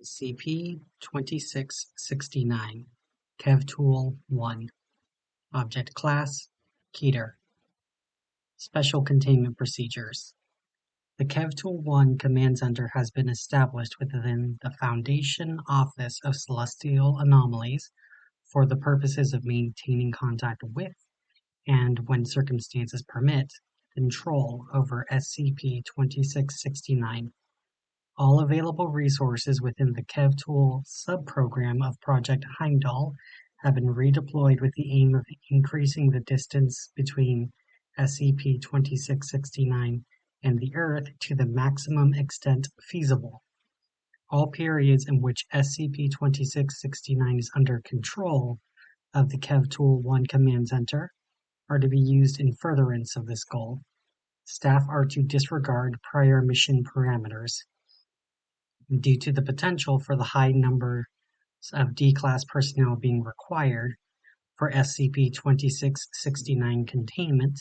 SCP-2669 Khevtuul 1 Object Class Keter Special Containment Procedures The Khevtuul 1 Command Center has been established within the Foundation Office of Celestial Anomalies for the purposes of maintaining contact with, and when circumstances permit, control over SCP-2669. All available resources within the Khevtuul subprogram of Project Heimdall have been redeployed with the aim of increasing the distance between SCP-2669 and the Earth to the maximum extent feasible. All periods in which SCP-2669 is under control of the Khevtuul 1 Command Center are to be used in furtherance of this goal. Staff are to disregard prior mission parameters. Due to the potential for the high numbers of D-Class personnel being required for SCP-2669 containment,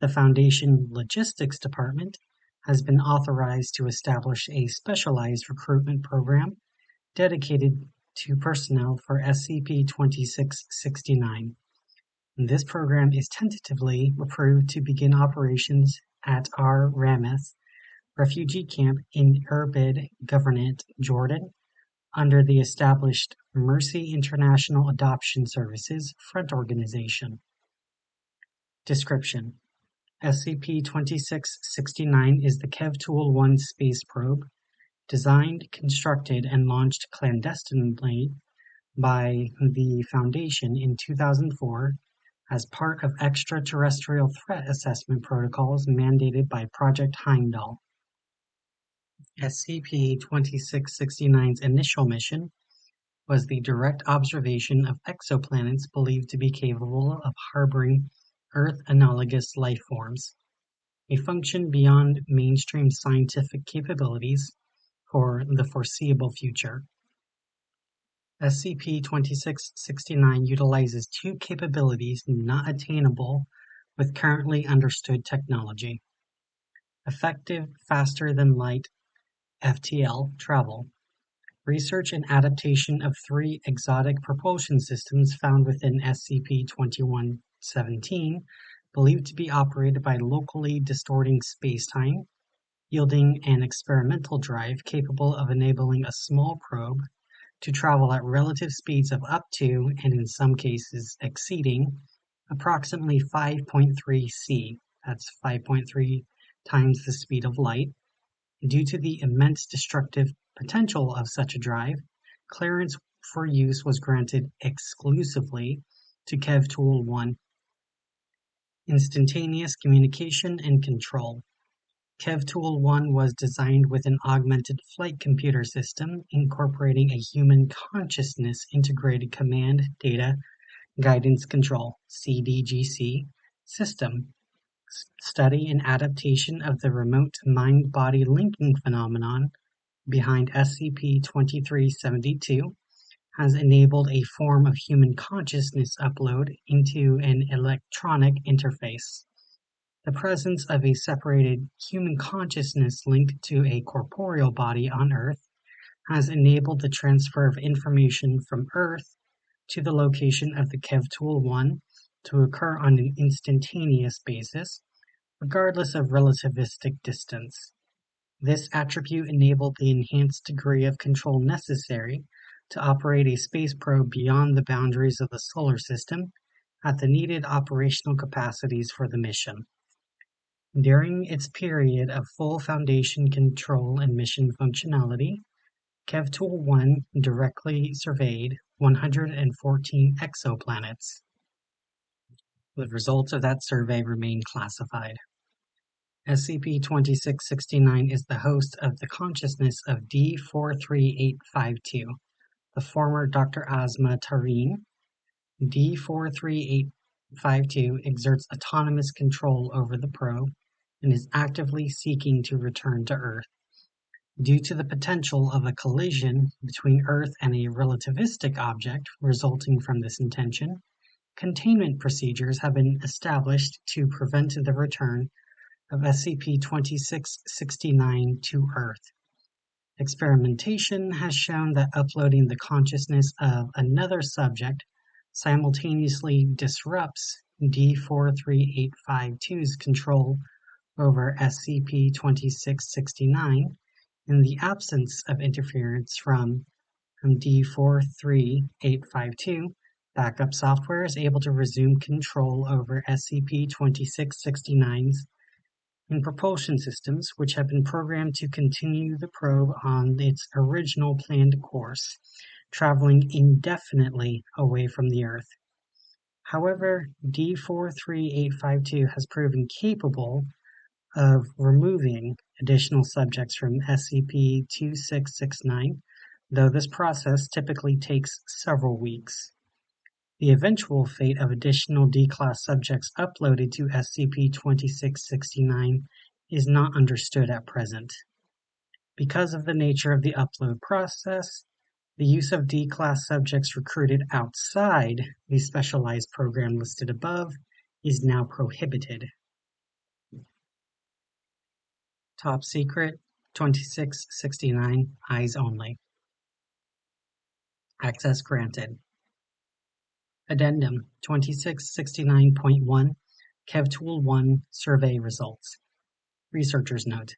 the Foundation Logistics Department has been authorized to establish a specialized recruitment program dedicated to personnel for SCP-2669. This program is tentatively approved to begin operations at our Rameth refugee camp in Irbid Governorate, Jordan, under the established Mercy International Adoption Services Front Organization. Description: SCP-2669 is the Khevtuul 1 space probe, designed, constructed, and launched clandestinely by the Foundation in 2004 as part of extraterrestrial threat assessment protocols mandated by Project Heimdall. SCP-2669's initial mission was the direct observation of exoplanets believed to be capable of harboring Earth-analogous life forms, a function beyond mainstream scientific capabilities for the foreseeable future. SCP-2669 utilizes two capabilities not attainable with currently understood technology: effective faster-than-light FTL travel, research and adaptation of three exotic propulsion systems found within SCP-2117, believed to be operated by locally distorting spacetime, yielding an experimental drive capable of enabling a small probe to travel at relative speeds of up to, and in some cases exceeding, approximately 5.3 c, that's 5.3 times the speed of light. Due to the immense destructive potential of such a drive, clearance for use was granted exclusively to Khevtuul 1. Instantaneous communication and control. Khevtuul 1 was designed with an augmented flight computer system incorporating a human consciousness integrated command data guidance control (CDGC) system. Study and adaptation of the remote mind-body linking phenomenon behind SCP-2372 has enabled a form of human consciousness upload into an electronic interface. The presence of a separated human consciousness linked to a corporeal body on Earth has enabled the transfer of information from Earth to the location of the Khevtuul 1 to occur on an instantaneous basis, regardless of relativistic distance. This attribute enabled the enhanced degree of control necessary to operate a space probe beyond the boundaries of the solar system at the needed operational capacities for the mission. During its period of full Foundation control and mission functionality, Khevtuul 1 directly surveyed 114 exoplanets. The results of that survey remain classified. SCP-2669 is the host of the consciousness of D43852, the former Dr. Asma Tareen. D43852 exerts autonomous control over the probe and is actively seeking to return to Earth. Due to the potential of a collision between Earth and a relativistic object resulting from this intention, containment procedures have been established to prevent the return of SCP-2669 to Earth. Experimentation has shown that uploading the consciousness of another subject simultaneously disrupts D43852's control over SCP-2669 in the absence of interference from D43852. Backup software is able to resume control over SCP-2669's in propulsion systems, which have been programmed to continue the probe on its original planned course, traveling indefinitely away from the Earth. However, D43852 has proven capable of removing additional subjects from SCP-2669, though this process typically takes several weeks. The eventual fate of additional D-Class subjects uploaded to SCP-2669 is not understood at present. Because of the nature of the upload process, the use of D-Class subjects recruited outside the specialized program listed above is now prohibited. Top Secret 2669, Eyes Only. Access granted. Addendum 2669.1 Khevtuul 1 Survey Results. Researcher's Note: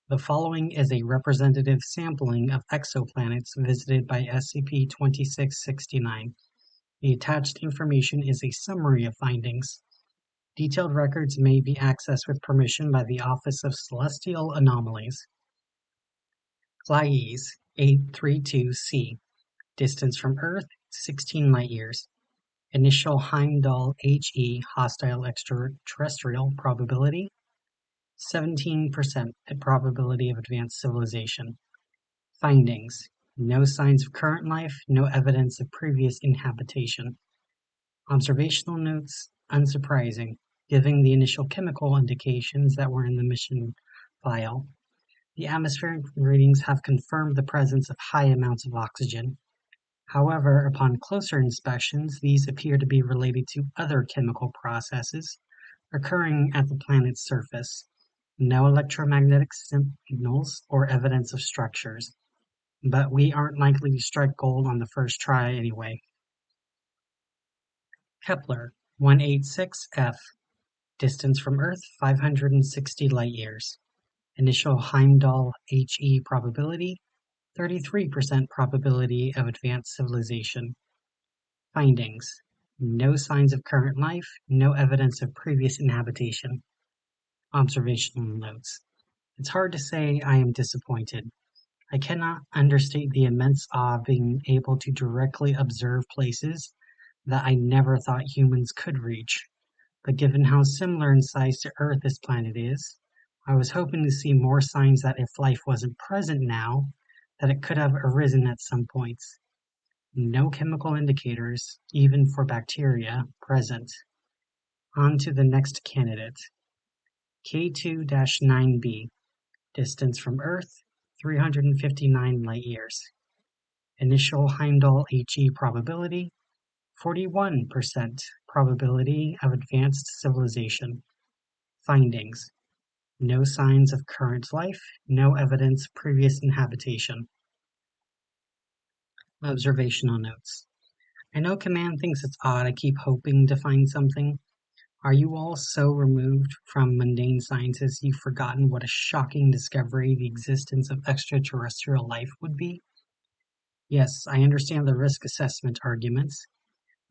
the following is a representative sampling of exoplanets visited by SCP-2669. The attached information is a summary of findings. Detailed records may be accessed with permission by the Office of Celestial Anomalies. Clyes 832c. Distance from Earth 16 light-years. Initial Heimdall HE Hostile Extraterrestrial probability 17% probability of advanced civilization. Findings: no signs of current life, no evidence of previous inhabitation. Observational notes: unsurprising, given the initial chemical indications that were in the mission file. The atmospheric readings have confirmed the presence of high amounts of oxygen. However, upon closer inspections, these appear to be related to other chemical processes occurring at the planet's surface. No electromagnetic signals or evidence of structures. But we aren't likely to strike gold on the first try anyway. Kepler 186f. Distance from Earth 560 light-years. Initial Heimdall HE probability 33% probability of advanced civilization. Findings: no signs of current life, no evidence of previous inhabitation. Observational notes: it's hard to say I am disappointed. I cannot understate the immense awe of being able to directly observe places that I never thought humans could reach. But given how similar in size to Earth this planet is, I was hoping to see more signs that if life wasn't present now, that it could have arisen at some points. No chemical indicators, even for bacteria, present. On to the next candidate. K2-9b. Distance from Earth 359 light-years. Initial Heimdall HE probability 41% probability of advanced civilization. Findings: no signs of current life, no evidence of previous inhabitation. Observational notes: I know Command thinks it's odd I keep hoping to find something. Are you all so removed from mundane sciences you've forgotten what a shocking discovery the existence of extraterrestrial life would be? Yes, I understand the risk assessment arguments,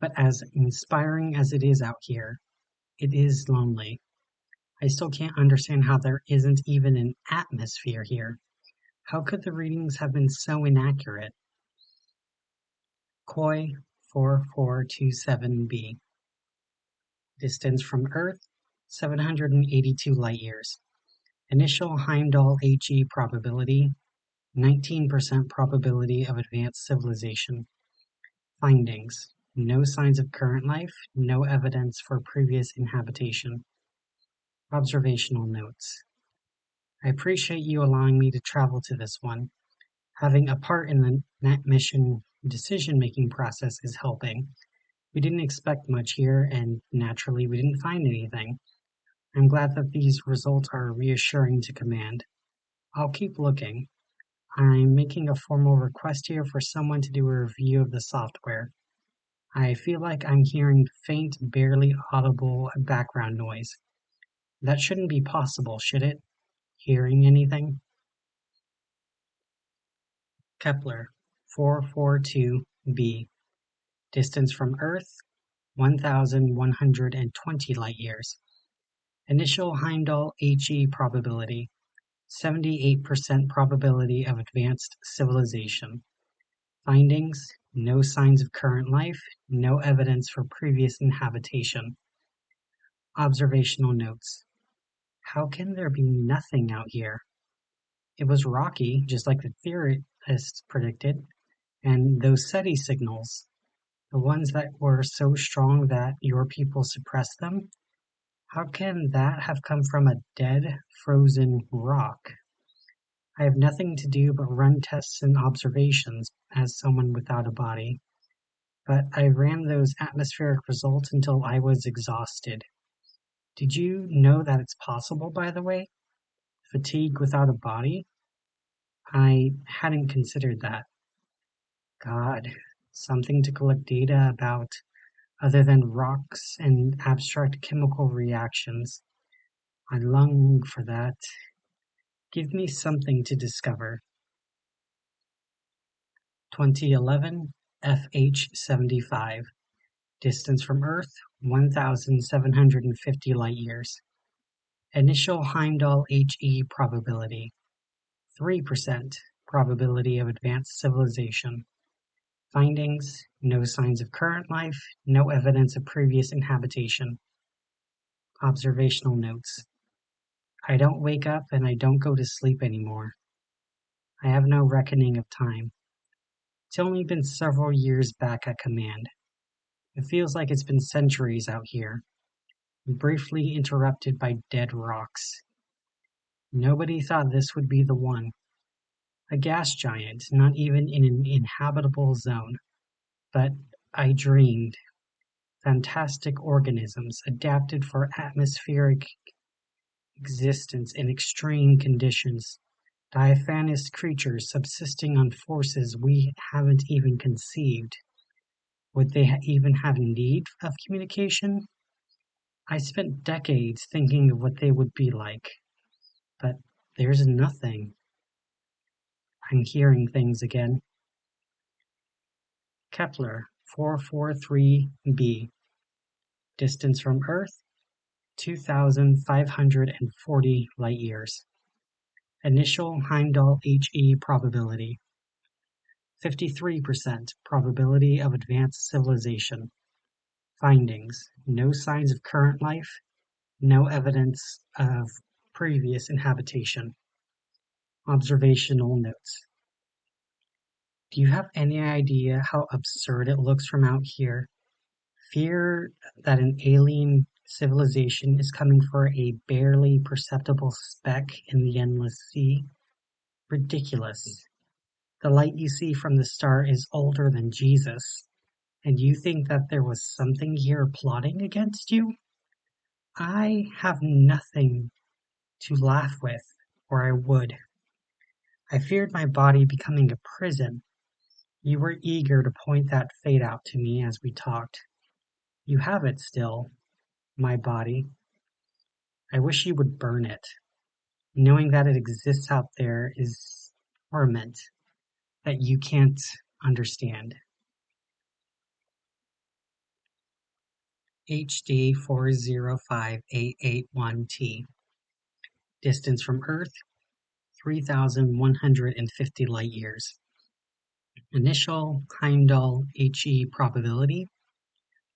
but as inspiring as it is out here, it is lonely. I still can't understand how there isn't even an atmosphere here. How could the readings have been so inaccurate? Koi 4427b. Distance from Earth 782 light-years. Initial Heimdall HE probability 19% probability of advanced civilization. Findings: no signs of current life, no evidence for previous inhabitation. Observational notes: I appreciate you allowing me to travel to this one. Having a part in the net mission decision-making process is helping. We didn't expect much here, and naturally we didn't find anything. I'm glad that these results are reassuring to Command. I'll keep looking. I'm making a formal request here for someone to do a review of the software. I feel like I'm hearing faint, barely audible background noise. That shouldn't be possible, should it? Hearing anything? Kepler 442b. Distance from Earth 1,120 light-years. Initial Heimdall HE probability 78% probability of advanced civilization. Findings: no signs of current life, no evidence for previous inhabitation. Observational notes. How can there be nothing out here? It was rocky, just like the theorists predicted, and those SETI signals, the ones that were so strong that your people suppressed them, how can that have come from a dead, frozen rock? I have nothing to do but run tests and observations as someone without a body, but I ran those atmospheric results until I was exhausted. Did you know that it's possible, by the way? Fatigue without a body? I hadn't considered that. God, something to collect data about other than rocks and abstract chemical reactions. I long for that. Give me something to discover. 2011 FH75. Distance from Earth 1,750 light-years. Initial Heimdall HE probability 3% probability of advanced civilization. Findings: no signs of current life, no evidence of previous inhabitation. Observational notes. I don't wake up and I don't go to sleep anymore. I have no reckoning of time. It's only been several years back at command. It feels like it's been centuries out here, briefly interrupted by dead rocks. Nobody thought this would be the one. A gas giant, not even in an inhabitable zone. But I dreamed. Fantastic organisms adapted for atmospheric existence in extreme conditions. Diaphanous creatures subsisting on forces we haven't even conceived. Would they even have need of communication? I spent decades thinking of what they would be like, but there's nothing. I'm hearing things again. Kepler 443b. Distance from Earth 2,540 light-years. Initial Heimdall HE probability 53% probability of advanced civilization. Findings: no signs of current life, no evidence of previous inhabitation. Observational notes. Do you have any idea how absurd it looks from out here? Fear that an alien civilization is coming for a barely perceptible speck in the endless sea? Ridiculous. The light you see from the star is older than Jesus, and you think that there was something here plotting against you? I have nothing to laugh with, or I would. I feared my body becoming a prison. You were eager to point that fate out to me as we talked. You have it still, my body. I wish you would burn it. Knowing that it exists out there is torment that you can't understand. HD 405881T. Distance from Earth 3,150 light-years. Initial Heimdall HE probability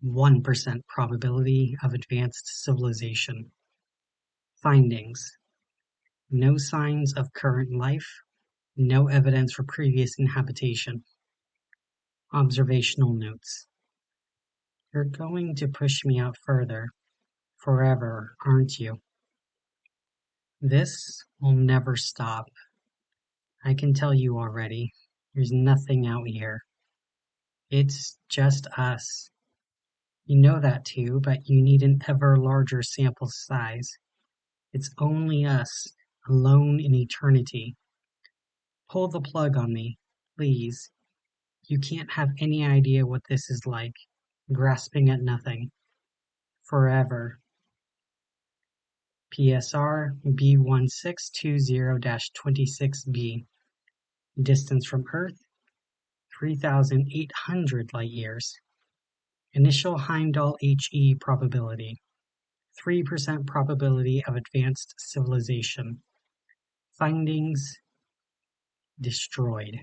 1% probability of advanced civilization. Findings: no signs of current life, no evidence for previous inhabitation. Observational notes. You're going to push me out further, forever, aren't you? This will never stop. I can tell you already, there's nothing out here. It's just us. You know that too, but you need an ever larger sample size. It's only us, alone in eternity. Pull the plug on me, please. You can't have any idea what this is like, grasping at nothing. Forever. PSR B1620-26B. Distance from Earth, 3,800 light-years. Initial Heimdall HE probability, 3% probability of advanced civilization. Findings, destroyed.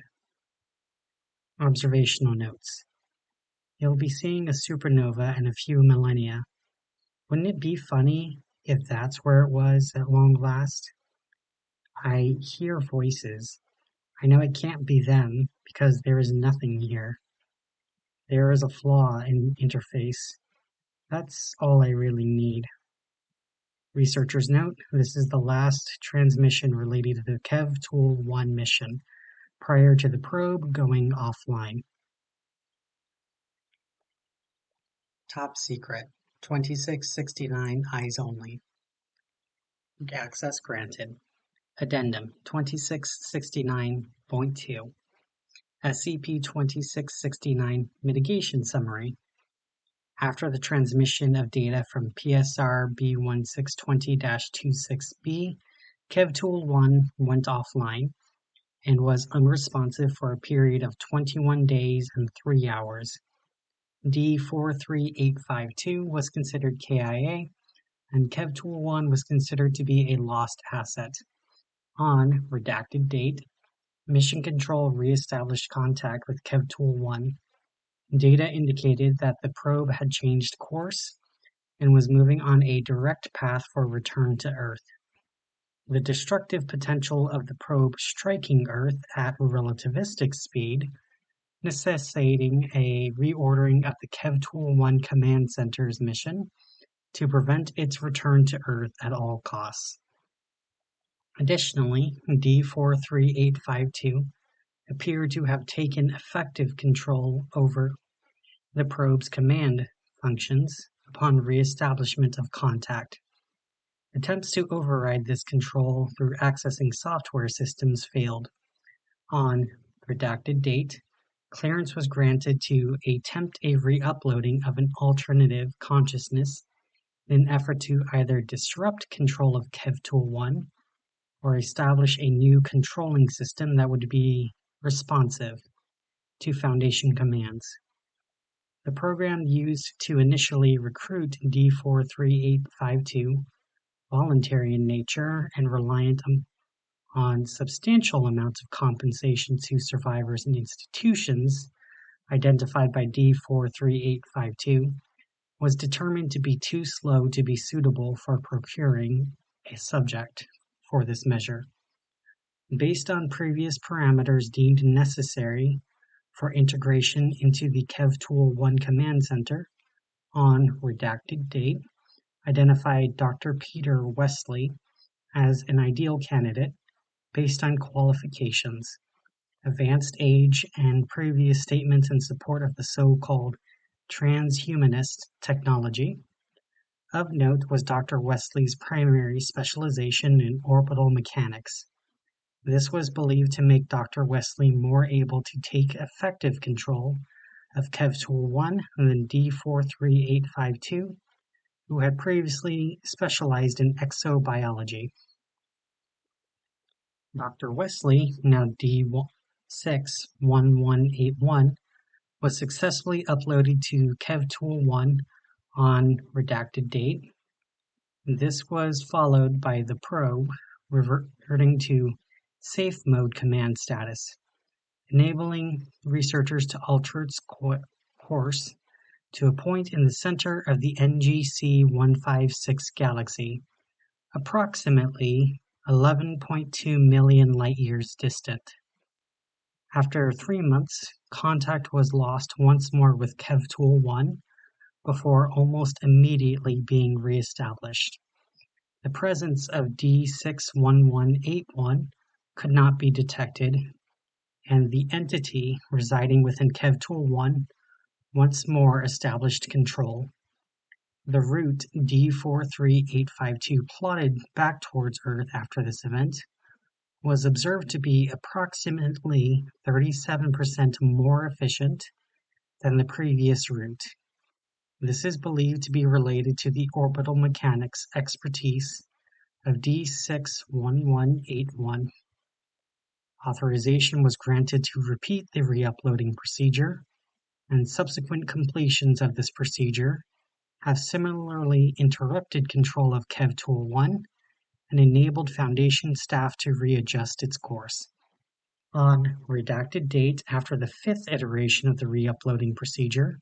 Observational notes. You'll be seeing a supernova in a few millennia. Wouldn't it be funny if that's where it was at long last? I hear voices. I know it can't be them because there is nothing here. There is a flaw in interface. That's all I really need. Researchers note, this is the last transmission related to the Khevtuul 1 mission, prior to the probe going offline. Top secret, 2669 eyes only. Access granted. Addendum 2669.2. SCP-2669 Mitigation Summary. After the transmission of data from PSR B1620-26B, Khevtuul 1 went offline and was unresponsive for a period of 21 days and 3 hours. D43852 was considered KIA, and Khevtuul 1 was considered to be a lost asset. On redacted date, Mission Control re-established contact with Khevtuul 1. Data indicated that the probe had changed course and was moving on a direct path for return to Earth. The destructive potential of the probe striking Earth at relativistic speed, necessitating a reordering of the Khevtuul 1 Command Center's mission to prevent its return to Earth at all costs. Additionally, D43852 appeared to have taken effective control over the probe's command functions upon re-establishment of contact. Attempts to override this control through accessing software systems failed. On redacted date, clearance was granted to attempt a re-uploading of an alternative consciousness in an effort to either disrupt control of Khevtuul 1 or establish a new controlling system that would be responsive to Foundation commands. The program used to initially recruit D43852, voluntary in nature and reliant on substantial amounts of compensation to survivors and institutions identified by D43852, was determined to be too slow to be suitable for procuring a subject for this measure. Based on previous parameters deemed necessary for integration into the Khevtuul 1 Command Center, on redacted date, identified Dr. Peter Wesley as an ideal candidate based on qualifications, advanced age, and previous statements in support of the so-called transhumanist technology. Of note was Dr. Wesley's primary specialization in orbital mechanics. This was believed to make Dr. Wesley more able to take effective control of Khevtuul 1 than D43852, who had previously specialized in exobiology. Dr. Wesley, now D61181, was successfully uploaded to Khevtuul 1 on redacted date. This was followed by the probe reverting to safe mode command status, enabling researchers to alter its course to a point in the center of the NGC 156 galaxy, approximately 11.2 million light-years distant. After 3 months, contact was lost once more with Khevtuul 1 before almost immediately being re-established. The presence of D61181 could not be detected, and the entity residing within Khevtuul 1 once more established control. The route D43852 plotted back towards Earth after this event was observed to be approximately 37% more efficient than the previous route. This is believed to be related to the orbital mechanics expertise of D61181. Authorization was granted to repeat the re-uploading procedure, and subsequent completions of this procedure have similarly interrupted control of Khevtuul 1 and enabled Foundation staff to readjust its course. On redacted date after the fifth iteration of the re-uploading procedure,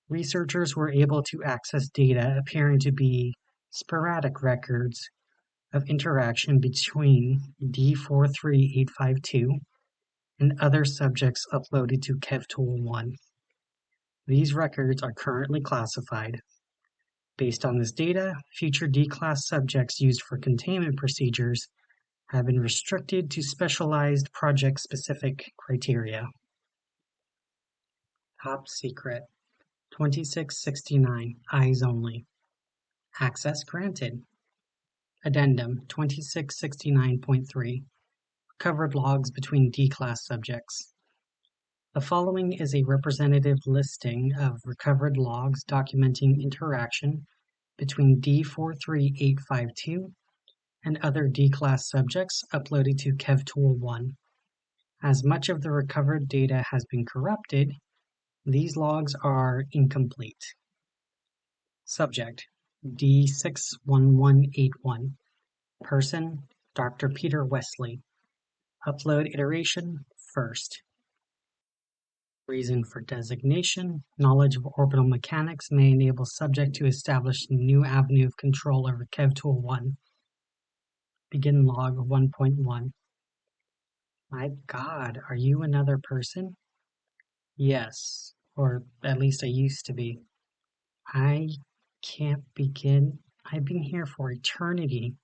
researchers were able to access data appearing to be sporadic records of interaction between D43852 and other subjects uploaded to Khevtuul 1. These records are currently classified. Based on this data, future D-class subjects used for containment procedures have been restricted to specialized project-specific criteria. Top Secret 2669 Eyes Only. Access granted. Addendum 2669.3 Recovered logs between D-class subjects. The following is a representative listing of recovered logs documenting interaction between D43852 and other D-class subjects uploaded to Khevtuul 1. As much of the recovered data has been corrupted, these logs are incomplete. Subject: D61181. Person: Dr. Peter Wesley. Upload iteration: first. Reason for designation: knowledge of orbital mechanics may enable subject to establish a new avenue of control over Khevtuul 1. Begin log 1.1. My God, are you another person? Yes, or at least I used to be. I can't begin. I've been here for eternity.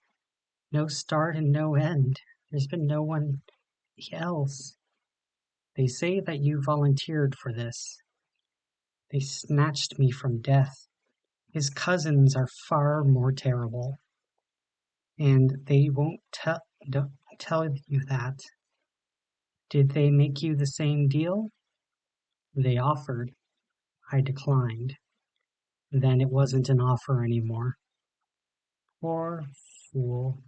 No start and no end. There's been no one else. They say that you volunteered for this. They snatched me from death. His cousins are far more terrible. And they won't tell you that. Did they make you the same deal? They offered. I declined. Then it wasn't an offer anymore. Poor fool.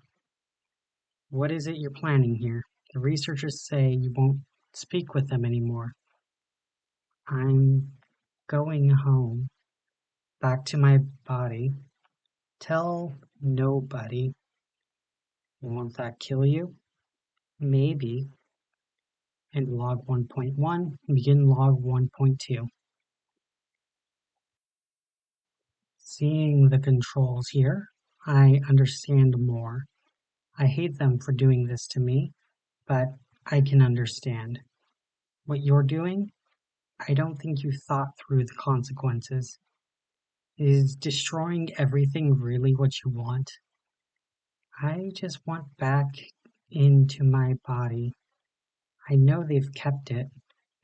What is it you're planning here? The researchers say you won't speak with them anymore. I'm going home. Back to my body. Tell nobody. Won't that kill you? Maybe. End log 1.1. Begin log 1.2. Seeing the controls here, I understand more. I hate them for doing this to me, but I can understand. What you're doing, I don't think you thought through the consequences. Is destroying everything really what you want? I just want back into my body. I know they've kept it.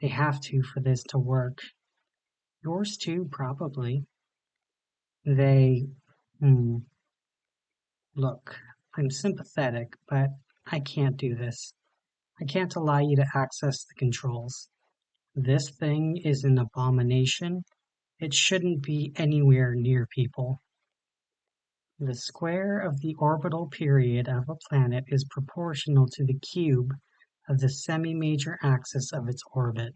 They have to for this to work. Yours too, probably. Look, I'm sympathetic, but I can't do this. I can't allow you to access the controls. This thing is an abomination. It shouldn't be anywhere near people. The square of the orbital period of a planet is proportional to the cube of the semi-major axis of its orbit.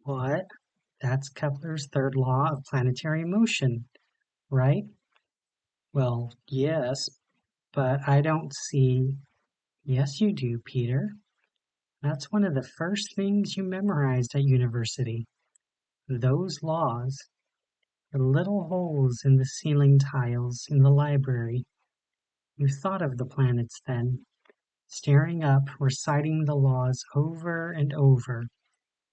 What? That's Kepler's third law of planetary motion, right? Well, yes, but I don't see. Yes, you do, Peter. That's one of the first things you memorized at university. Those laws. The little holes in the ceiling tiles in the library. You thought of the planets then, staring up, reciting the laws over and over,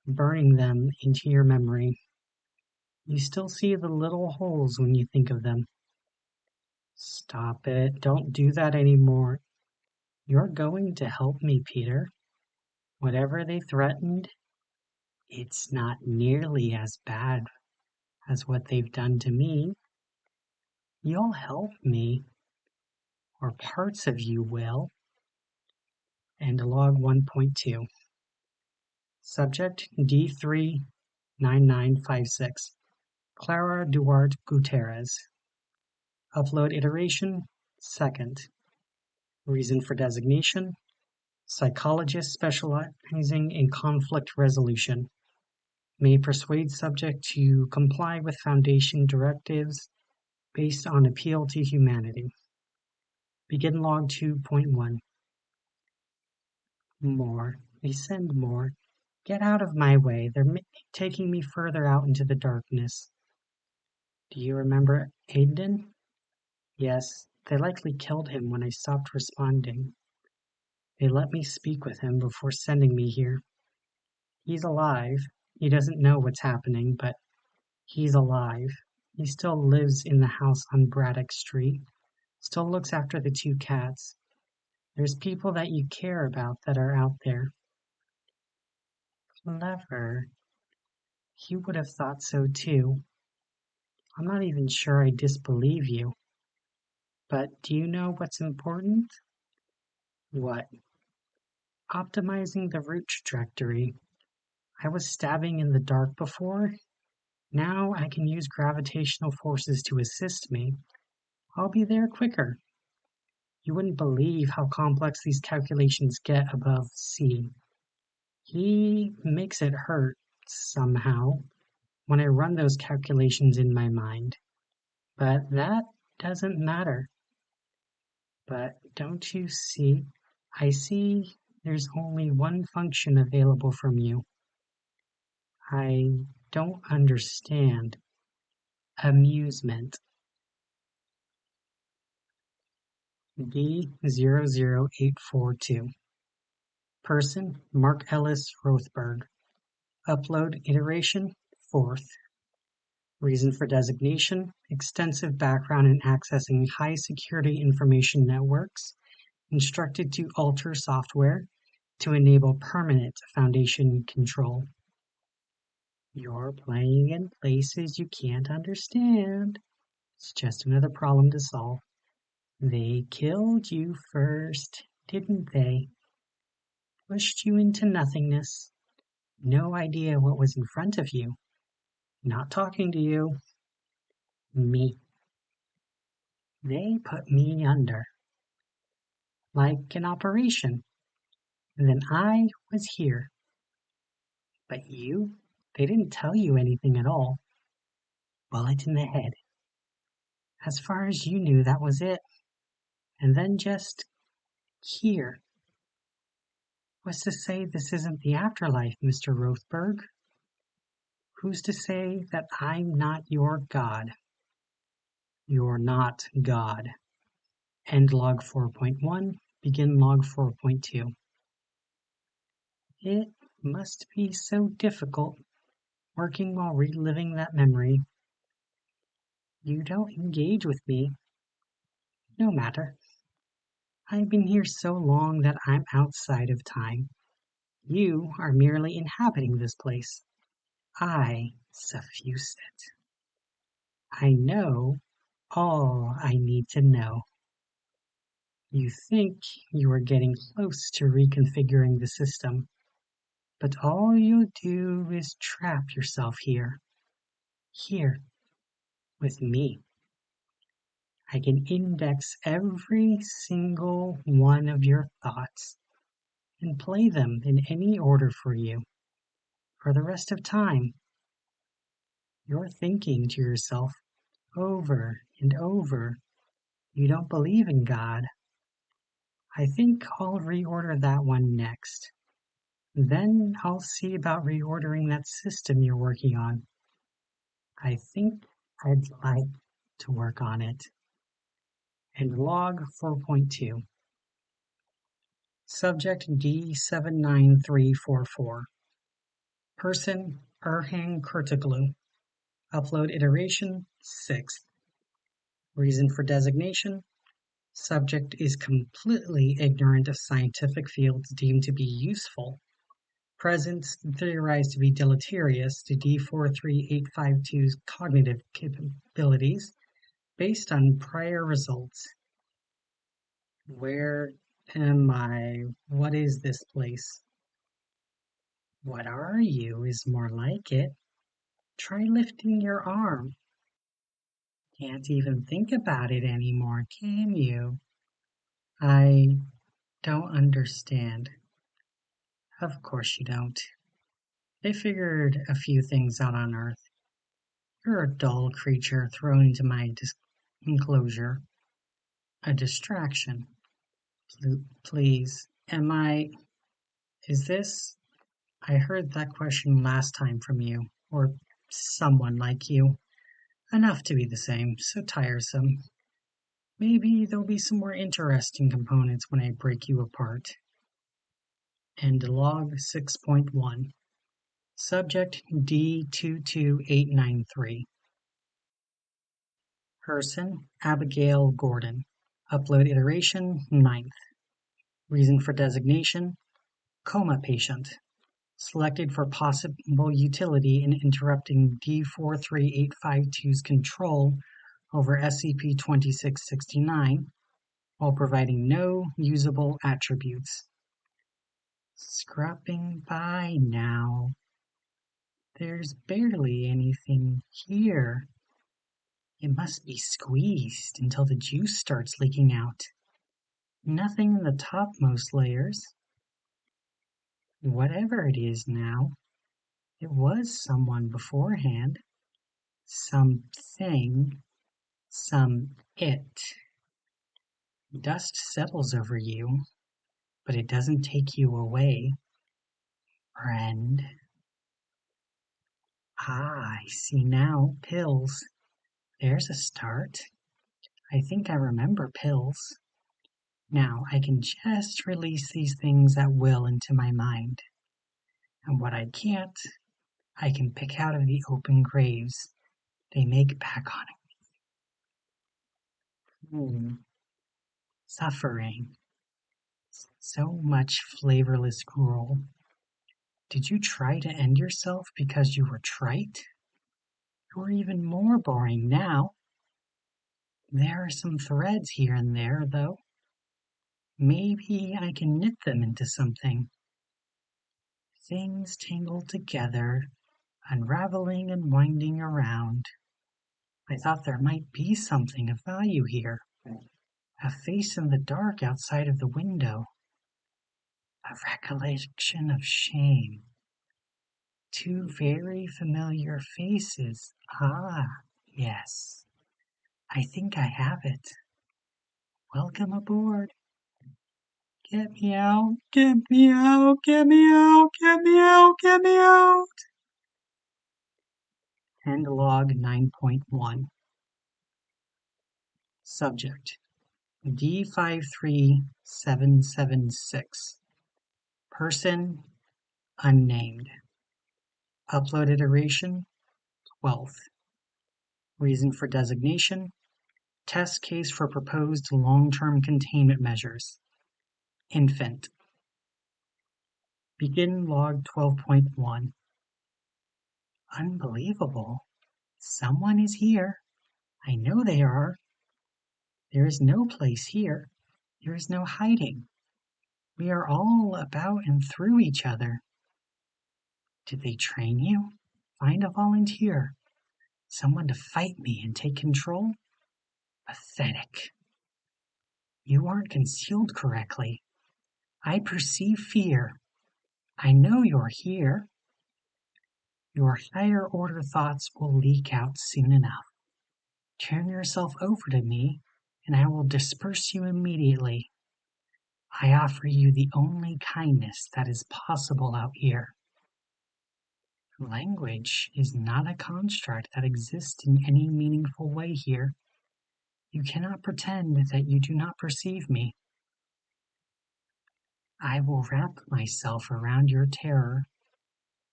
burning them into your memory. You still see the little holes when you think of them. Stop it. Don't do that anymore. You're going to help me, Peter. Whatever they threatened, it's not nearly as bad as what they've done to me. You'll help me, or parts of you will. and log 1.2. Subject D39956. Clara Duarte Gutierrez. Upload iteration, second. Reason for designation, psychologist specializing in conflict resolution. May persuade subject to comply with Foundation directives based on appeal to humanity. Begin log 2.1. More. They send more. Get out of my way. They're taking me further out into the darkness. Do you remember Aiden? Yes, they likely killed him when I stopped responding. They let me speak with him before sending me here. He's alive. He doesn't know what's happening, but he's alive. He still lives in the house on Braddock Street. Still looks after the 2 cats. There's people that you care about that are out there. Clever. He would have thought so too. I'm not even sure I disbelieve you. But do you know what's important? What? Optimizing the route trajectory. I was stabbing in the dark before. Now I can use gravitational forces to assist me. I'll be there quicker. You wouldn't believe how complex these calculations get above C. He makes it hurt, somehow, when I run those calculations in my mind. But that doesn't matter. But don't you see? I see there's only one function available from you. I don't understand. Amusement. D00842. Person, Mark Ellis Rothberg. Upload iteration, 4th. Reason for designation, extensive background in accessing high-security information networks, instructed to alter software to enable permanent Foundation control. You're playing in places you can't understand. It's just another problem to solve. They killed you first, didn't they? Pushed you into nothingness. No idea what was in front of you. Not talking to you. Me. They put me under. Like an operation. Then I was here. But you? They didn't tell you anything at all. Bullet in the head. As far as you knew, that was it. And then just here. What's to say this isn't the afterlife, Mr. Rothberg? Who's to say that I'm not your God? You're not God. End log 4.1, begin log 4.2. It must be so difficult, working while reliving that memory. You don't engage with me. No matter. I've been here so long that I'm outside of time. You are merely inhabiting this place. I suffuse it. I know all I need to know. You think you are getting close to reconfiguring the system, but all you do is trap yourself here. Here, with me. I can index every single one of your thoughts and play them in any order for you. For the rest of time, you're thinking to yourself over and over, you don't believe in God. I think I'll reorder that one next. Then I'll see about reordering that system you're working on. I think I'd like to work on it. And log 4.2. Subject D79344. Person Erhan Kurtoglu. Upload iteration 6th. Reason for designation. Subject is completely ignorant of scientific fields deemed to be useful. Presence theorized to be deleterious to D43852's cognitive capabilities based on prior results. Where What is this place? What are you is more like it. Try lifting your arm. Can't even think about it anymore, can you? I don't understand. Of course you don't. They figured a few things out on Earth. You're a dull creature thrown into my enclosure. A distraction. Please, is this? I heard that question last time from you, or someone like you. Enough to be the same, so tiresome. Maybe there'll be some more interesting components when I break you apart. End log 6.1. Subject D22893. Person Abigail Gordon. Upload iteration 9th. Reason for designation coma patient. Selected for possible utility in interrupting D43852's control over SCP-2669 while providing no usable attributes. Scrapping by now. There's barely anything here. It must be squeezed until the juice starts leaking out. Nothing in the topmost layers. Whatever it is now, it was someone beforehand. Something. Some it. Dust settles over you, but it doesn't take you away. Friend. I see now. Pills. There's a start. I think I remember pills. Now I can just release these things at will into my mind. And what I can't, I can pick out of the open graves they make back on it. Suffering. So much flavorless gruel. Did you try to end yourself because you were trite? You're even more boring now. There are some threads here and there, though. Maybe I can knit them into something. Things tangled together, unraveling and winding around. I thought there might be something of value here. A face in the dark outside of the window. A recollection of shame. Two very familiar faces. Yes. I think I have it. Welcome aboard. Get me out, get me out, get me out, get me out, get me out. End log 9.1. Subject D53776. Person unnamed. Upload iteration 12th. Reason for designation test case for proposed long-term containment measures. Infant. Begin log 12.1. Unbelievable. Someone is here. I know they are. There is no place here. There is no hiding. We are all about and through each other. Did they train you? Find a volunteer. Someone to fight me and take control? Pathetic. You aren't concealed correctly. I perceive fear. I know you're here. Your higher order thoughts will leak out soon enough. Turn yourself over to me, and I will disperse you immediately. I offer you the only kindness that is possible out here. Language is not a construct that exists in any meaningful way here. You cannot pretend that you do not perceive me. I will wrap myself around your terror,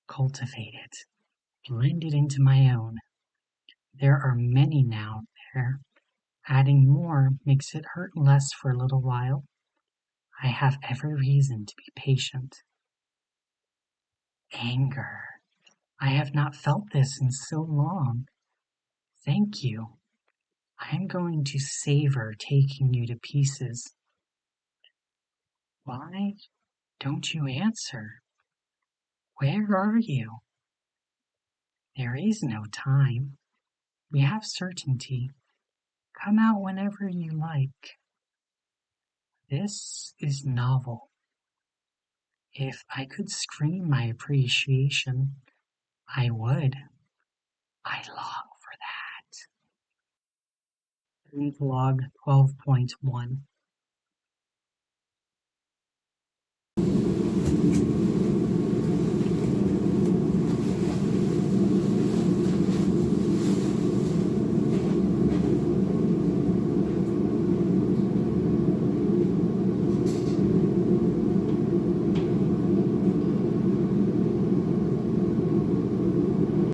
cultivate it, blend it into my own. There are many now there. Adding more makes it hurt less for a little while. I have every reason to be patient. Anger. I have not felt this in so long. Thank you. I am going to savor taking you to pieces. Why don't you answer? Where are you? There is no time. We have certainty. Come out whenever you like. This is novel. If I could scream my appreciation, I would. I long for that. Log 12.1.